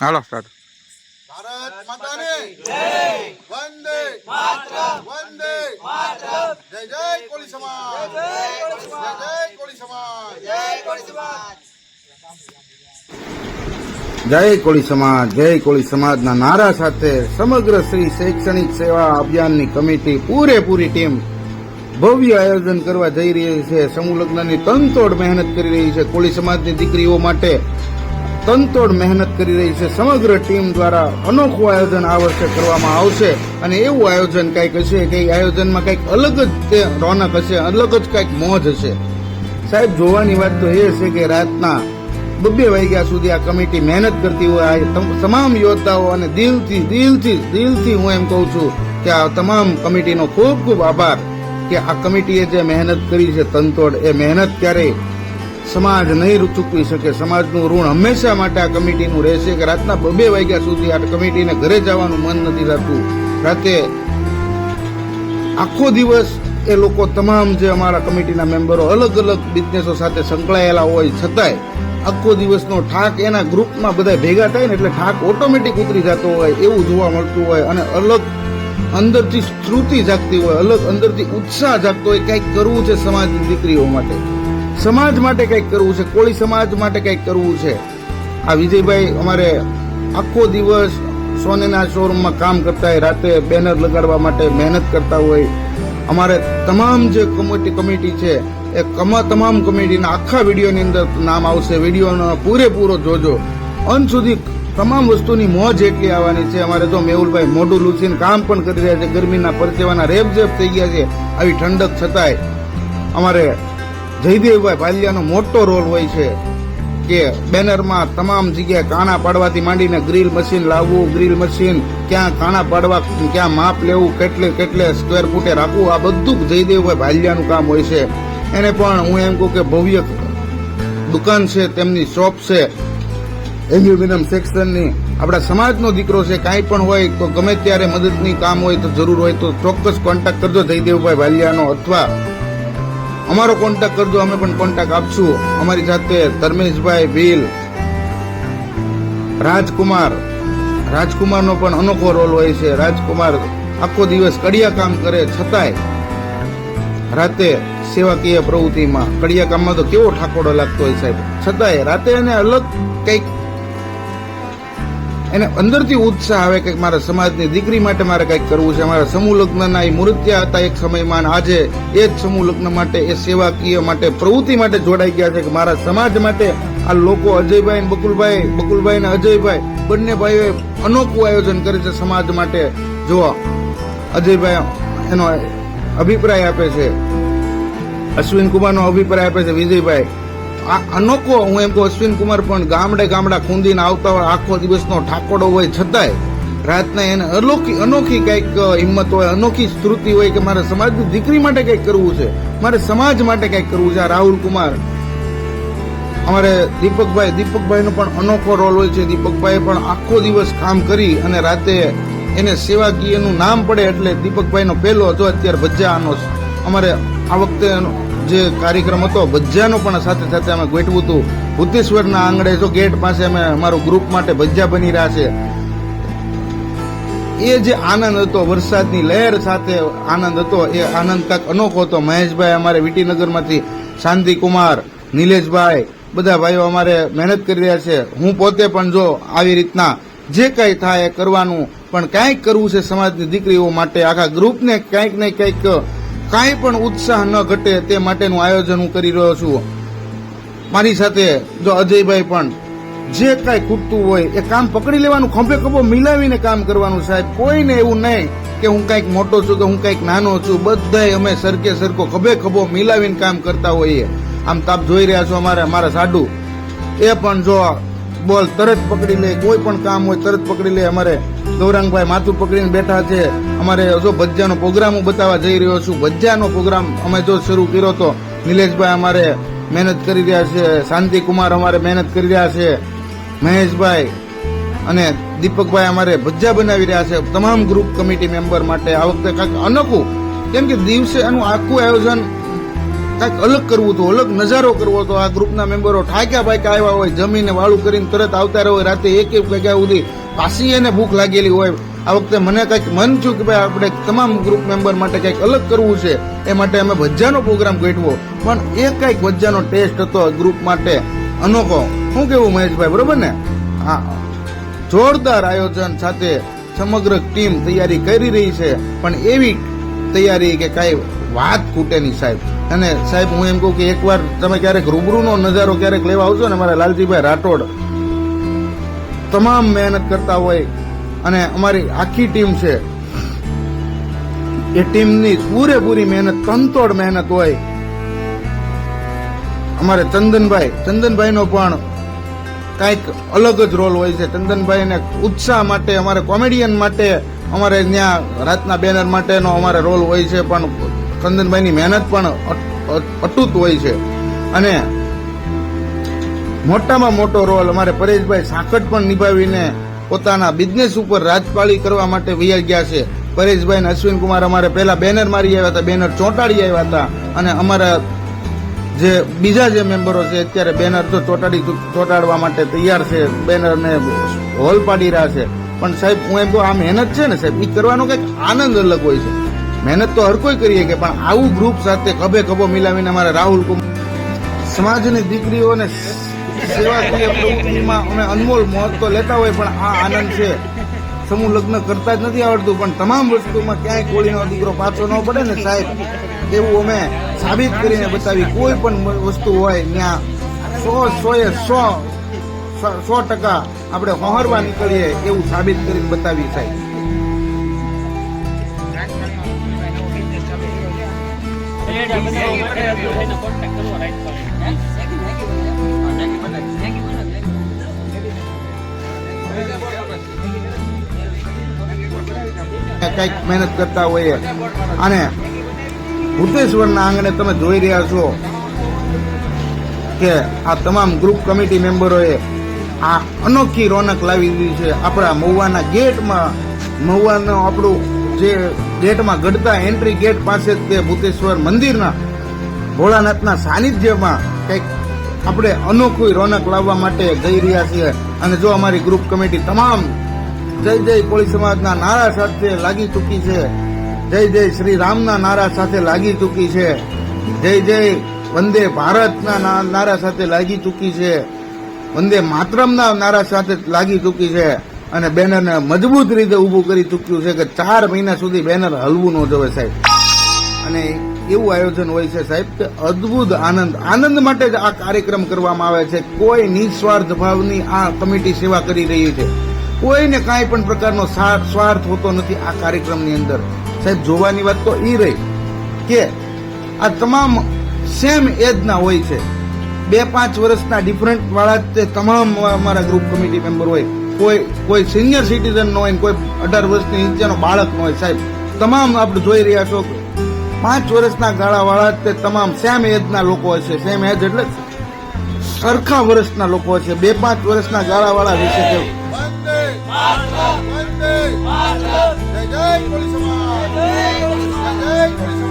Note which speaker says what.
Speaker 1: હાલો start.
Speaker 2: Bharat માતાની જય, વંદે માતરમ, વંદે માતરમ, જય જય કોળી સમાજ, જય જય કોળી સમાજ, જય કોળી સમાજ.
Speaker 1: જય કોળી સમાજ, જય કોળી સમાજના નારા સાથે સમગ્ર શ્રી શૈક્ષણિક સેવા અભિયાનની કમિટી પૂરેપૂરી ટીમ ભવ્ય આયોજન કરવા જઈ રહી છે. સમૂહ લગ્નની તનતોડ મહેનત કરી રહી છે. કોળી સમાજની દીકરીઓ માટે તનતોડ મહેનત કરી રહી છે. સમગ્ર ટીમ દ્વારા અનોખું આયોજન આ વર્ષે કરવામાં આવશે અને એવું આયોજન કંઈક હશે કે આયોજનમાં કંઈક અલગ જ તે રોનક હશે, અલગ જ કંઈક મોજ હશે. સાહેબ, જોવાની વાત તો એ છે કે રાતના 2 વાગ્યા સુધી આ કમિટી મહેનત કરતી હોય. આ તમામ યોદ્ધાઓ અને દિલથી હું એમ કહું છું કે આ તમામ કમિટીનો ખૂબ ખૂબ આભાર કે આ કમિટીએ જે મહેનત કરી છે તનતોડ, એ મહેનત ક્યારેય સમાજ નહીં ચૂકવી શકે. સમાજનું ઋણ હંમેશા માટે આ કમિટીનું રહેશે કે રાતના 2 વાગ્યા સુધી આ કમિટીને ઘરે જવાનું મન નથી થતું. રાતે આખો દિવસ એ લોકો તમામ જે અમારા કમિટીના મેમ્બરો અલગ અલગ બિઝનેસો સાથે સંકળાયેલા હોય છતાંય આખો દિવસનો થાક એના ગ્રુપમાં બધા ભેગા થાય ને એટલે થાક ઓટોમેટિક ઉતરી જતો હોય એવું જોવા મળતું હોય અને અલગ અંદરથી સ્ફૂર્તિ જાગતી હોય, અલગ અંદરથી ઉત્સાહ જાગતો હોય. કંઈક કરવું છે સમાજની દીકરીઓ માટે, સમાજ માટે કંઈક કરવું છે, કોળી સમાજ માટે કંઈક કરવું છે. આ વિજયભાઈ અમારે આખો દિવસ સોનેના શોરૂમમાં કામ કરતા હોય, રાતે બેનર લગાડવા માટે મહેનત કરતા હોય. અમારે તમામ જે કમિટી છે એ તમામ કમિટીના આખા વિડીયોની અંદર નામ આવશે. વિડીયોનો પૂરેપૂરો જોજો, અંત સુધી તમામ વસ્તુની મોજ એટલી આવવાની છે. અમારે તો મેહુલભાઈ મોઢું લૂછીને કામ પણ કરી રહ્યા છે. ગરમીના પરસેવાના રેબઝેબ થઈ ગયા છે. આવી ઠંડક છતાંય અમારે જયદેવભાઈ ભાલિયાનો મોટો રોલ હોય છે કે બેનરમાં તમામ જગ્યાએ કાણા પાડવાથી માંડીને ગ્રીલ મશીન લાવવું, ગ્રીલ મશીન ક્યાં કાણા પાડવા, ક્યાં માપ લેવું, કેટલે સ્ક્વેર ફૂટે રાખવું, આ બધું જયદેવભાઈ ભાલિયાનું કામ હોય છે. એને પણ હું એમ કહું કે ભવ્ય દુકાન છે, તેમની શોપ છે એલ્યુમિનિયમ સેક્શનની. આપણા સમાજનો દીકરો છે. કાંઈ પણ હોય તો ગમે ત્યારે મદદની કામ હોય તો જરૂર હોય તો ચોક્કસ કોન્ટેક્ટ કરજો જયદેવભાઈ ભાલિયાનો, અથવા અમારો કોન્ટેક્ટ કરજો, અમે પણ કોન્ટેક્ટ આપશું. અમારી સાથે ધર્મેશભાઈ ભીલ, રાજકુમારનો પણ અનોખો રોલ હોય છે. રાજકુમાર આખો દિવસ કડિયા કામ કરે છતાંય રાતે સેવાકીય પ્રવૃત્તિમાં, કડિયા કામમાં તો કેવો ઠાકોડો લાગતો હોય સાહેબ, છતાંય રાતે એને અલગ કંઈક એને અંદરથી ઉત્સાહ આવે કે મારા સમાજની દીકરી માટે મારે કંઈક કરવું છે. મારા સમૂહ લગ્નના એ મૂર્ત્યા હતા એક સમયમાં, આજે એ જ સમૂહ લગ્ન માટે, એ સેવાકીય માટે, પ્રવૃત્તિ માટે જોડાઈ ગયા છે કે મારા સમાજ માટે આ લોકો અજયભાઈ ને બકુલભાઈ ને અજયભાઈ બંને ભાઈઓએ અનોખું આયોજન કરે છે સમાજ માટે. જો અજયભાઈ એનો અભિપ્રાય આપે છે, અશ્વિન કુમારનો અભિપ્રાય આપે છે વિજયભાઈ. આ અનોખો હું એમ કહું, અશ્વિન કુમાર પણ ગામડા ખૂંદીને આવતા હોય, આખો દિવસનો ઠાકોડો હોય છતાંય રાતના એને અનોખી કંઈક હિંમત હોય, અનોખી સ્ફૂર્તિ હોય કે મારે સમાજની દીકરી માટે કંઈક કરવું છે, મારે સમાજ માટે કંઈક કરવું છે. રાહુલ કુમાર, અમારે દીપકભાઈનો પણ અનોખો રોલ હોય છે. દીપકભાઈ પણ આખો દિવસ કામ કરી અને રાતે એને સેવાકીયનું નામ પડે એટલે દીપકભાઈનો પહેલો હતો અત્યારે ભજ્જાનો. અમારે આ વખતે જે કાર્યક્રમ હતો ભજ્જાનો પણ સાથે અમે ગોઠવું હતું ભૂતેશ્વરના આંગણે. જો ગેટ પાસે અમે અમારું ગ્રુપ માટે ભજ્જા બની રહ્યા છે. એ જે આનંદ હતો, વરસાદની લહેર સાથે આનંદ હતો, એ આનંદ કાંઈક અનોખો હતો. મહેશભાઈ અમારે વિટીનગરમાંથી, શાંતિકુમાર, નિલેશભાઈ, બધા ભાઈઓ અમારે મહેનત કરી રહ્યા છે. હું પોતે પણ જો આવી રીતના જે કંઈ થાય એ કરવાનું, પણ કાંઈક કરવું છે સમાજની દીકરીઓ માટે. આખા ગ્રુપને કંઈક ને કંઈક કાંઈ પણ ઉત્સાહ ન ઘટે તે માટેનું આયોજન હું કરી રહ્યો છું. મારી સાથે જો અજયભાઈ પણ જે કાંઈ ખૂટતું હોય એ કામ પકડી લેવાનું, ખંભે ખભો મિલાવીને કામ કરવાનું સાહેબ. કોઈને એવું નહીં કે હું કંઈક મોટો છું કે હું કંઈક નાનો છું. બધાય અમે સરખો ખભે ખભો મિલાવીને કામ કરતા હોઈએ. આમ તાપ જોઈ રહ્યા છો મારા સાડુ, એ પણ જો બોલ તરત પકડી લે, કોઈ પણ કામ હોય તરત પકડી લે. અમારે ગૌરાંગભાઈ માથું પકડીને બેઠા છે. અમારે જો ભજ્જાનો પ્રોગ્રામ હું બતાવવા જઈ રહ્યો છું. ભજ્જાનો પ્રોગ્રામ અમે જો શરૂ કર્યો તો નિલેશભાઈ અમારે મહેનત કરી રહ્યા છે, શાંતિકુમાર અમારે મહેનત કરી રહ્યા છે, મહેશભાઈ અને દીપકભાઈ અમારે ભજ્જા બનાવી રહ્યા છે. તમામ ગ્રુપ કમિટી મેમ્બર માટે આ વખતે કાંઈક અનોખું, કેમ કે દિવસે આનું આખું આયોજન કાંઈક અલગ કરવું હતું, અલગ નજારો કરવો હતો. આ ગ્રુપના મેમ્બરો ઠાક્યા પાક્યા આવ્યા હોય, જમીને વાળું કરીને તરત આવતા રહે હોય, રાતે એક વાગ્યા સુધી પાછી એને ભૂખ લાગેલી હોય. આ વખતે મને કંઈક મન થયું કે ભાઈ આપણે તમામ ગ્રુપ મેમ્બર માટે કંઈક અલગ કરવું છે. એ માટે અમે ભજીયાનો પ્રોગ્રામ ગોઠવો, પણ એ કંઈક ભજીયાનો ટેસ્ટ હતો ગ્રુપ માટે અનોખો. શું કેવું મહેશભાઈ, બરોબર ને? હા, જોરદાર આયોજન સાથે સમગ્ર ટીમ તૈયારી કરી રહી છે, પણ એવી તૈયારી કે કાંઈ વાત ખૂટે નહીં સાહેબ. અને સાહેબ હું એમ કહું કે એકવાર તમે ક્યારેક રૂબરૂનો નજારો ક્યારેક લેવા આવશો ને, મારા લાલજીભાઈ રાઠોડ તમામ મહેનત કરતા હોય અને અમારી આખી ટીમ છે એ ટીમની પૂરેપૂરી મહેનત, તનતોડ મહેનત હોય. અમારે ચંદનભાઈનો પણ કાંઈક અલગ જ રોલ હોય છે. ચંદનભાઈને ઉત્સાહ માટે, અમારે કોમેડિયન માટે, અમારે ત્યાં રાતના બેનર માટેનો અમારે રોલ હોય છે, પણ ચંદનભાઈની મહેનત પણ અતૂટ હોય છે. અને મોટામાં મોટો રોલ અમારે પરેશભાઈ સાકટ પણ નિભાવીને પોતાના બિઝનેસ ઉપર રાજપાળી કરવા માટે વૈયા ગયા છે. પરેશભાઈ અને અશ્વિન કુમાર અમારે પહેલા બેનર મારી આવ્યા હતા, બેનર ચોંટાડી આવ્યા હતા, અને અમારા જે બીજા જે મેમ્બરો છે અત્યારે બેનર તો ચોંટાડવા માટે તૈયાર છે, બેનરને હોલ પાડી રહ્યા છે. પણ સાહેબ હું એમ કહું, આ મહેનત છે ને સાહેબ, એ કરવાનો કંઈક આનંદ અલગ હોય છે. મહેનત તો હર કોઈ કરીએ કે, પણ આવું ગ્રુપ સાથે ખભે ખભો મિલાવીને અમારે રાહુલ કુમાર, સમાજની દીકરીઓને સેવાકીય પ્રવૃત્તિમાં અમે અનમોલ મહત્વ લેતા હોય, પણ આ આનંદ છે. સમૂહ લગ્ન કરતા જ નથી આવડતું, પણ તમામ વસ્તુમાં ક્યાંય કોળીનો દીકરો પાછો ન પડે ને સાહેબ, એવું અમે સાબિત કરીને બતાવી. કોઈ પણ વસ્તુ હોય ત્યાં 100% આપણે હોહરવા નીકળીએ એવું સાબિત કરીને બતાવી સાહેબ. કઈક મહેનત કરતા હોઈએ. અને ભૂતેશ્વરના આંગણે તમે જોઈ રહ્યા છો કે આ તમામ ગ્રુપ કમિટી મેમ્બરોએ આ અનોખી રોનક લાવી દીધી છે. આપણા મહુવાના ગેટમાં, મહુવાનો આપણું જે ગેટમાં ગઢતા એન્ટ્રી ગેટ પાસે તે ભૂતેશ્વર મંદિરના ભોળાનાથના સાનિધ્યમાં કંઈક આપણે અનોખી રોનક લાવવા માટે જઈ રહ્યા છીએ. અને જો અમારી ગ્રુપ કમિટી તમામ જય જય કોળી સમાજના નારા સાથે લાગી ચૂકી છે, જય જય શ્રી રામના નારા સાથે લાગી ચૂકી છે, જય જય વંદે ભારતના નારા સાથે લાગી ચૂકી છે, વંદે માતરમના નારા સાથે લાગી ચૂકી છે, અને બેનરને મજબૂત રીતે ઊભું કરી ચૂક્યું છે કે 4 મહિના સુધી બેનર હલવું ન જોવે સાહેબ. અને એવું આયોજન હોય છે સાહેબ કે અદ્ભુત આનંદ માટે જ આ કાર્યક્રમ કરવામાં આવે છે. કોઈ નિસ્વાર્થ ભાવની આ કમિટી સેવા કરી રહી છે. કોઈને કાંઈ પણ પ્રકારનો સ્વાર્થ હોતો નથી આ કાર્યક્રમની અંદર સાહેબ. જોવાની વાત તો એ રહી કે આ તમામ સેમ એજના હોય છે, 2-5 વર્ષના ડિફરન્ટ વાળા તે તમામ અમારા ગ્રુપ કમિટી મેમ્બર હોય. કોઈ સિનિયર સિટીઝન ન હોય, કોઈ 18 વર્ષની નીચેનો બાળક ન હોય સાહેબ. તમામ આપણે જોઈ રહ્યા છો 5 વર્ષના ગાળાવાળા તે તમામ સેમ એજના લોકો હશે. સેમ એજ એટલે સરખા વર્ષના લોકો હશે. 2-5 વર્ષના ગાળાવાળા વિશે કેવું.
Speaker 2: વંદે માતરમ, વંદે માતરમ, જય જય કોળી સમાજ, જય જય કોળી સમાજ.